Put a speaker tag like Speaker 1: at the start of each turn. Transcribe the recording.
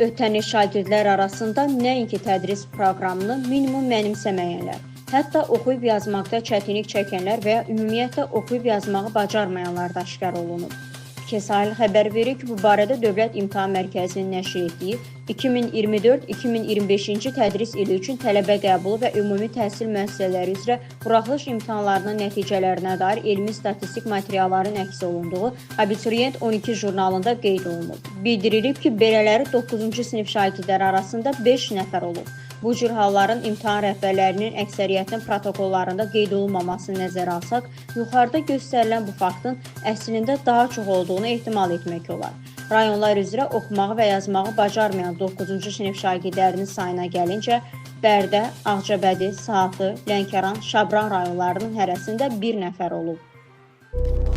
Speaker 1: Ötən il şagirdlər arasında nəinki tədris proqramını minimum mənimsəməyənlər, hətta oxuyub yazmaqda çətinlik çəkənlər və ya ümumiyyətlə oxuyub yazmağı bacarmayanlar da aşkar olunub. Sahil xəbər verir ki, bu barədə Dövlət İmtahan Mərkəzinin nəşr etdiyi 2024-2025-ci tədris ili üçün tələbə qəbulu və ümumi təhsil müəssisələri üzrə buraxılış imtahanlarının nəticələrinə dair elmi statistik materialların əks olunduğu Abituriyent 12 jurnalında qeyd olunub. Bildirilib ki, belələri 9-cu sinif şagirdləri arasında 5 nəfər olub. Bu cür halların imtahan rəhbərlərinin əksəriyyətinin protokollarında qeyd olunmamasını nəzərə alsaq, yuxarıda göstərilən bu faktın əslində daha çox olduğunu ehtimal etmək olar. Rayonlar üzrə oxumağı və yazmağı bacarmayan 9-cu sinif şagirdlərinin sayına gəlincə, Bərdə, Ağcabədi, Saatlı, Lənkəran, Şabran rayonlarının hərəsində bir nəfər olub.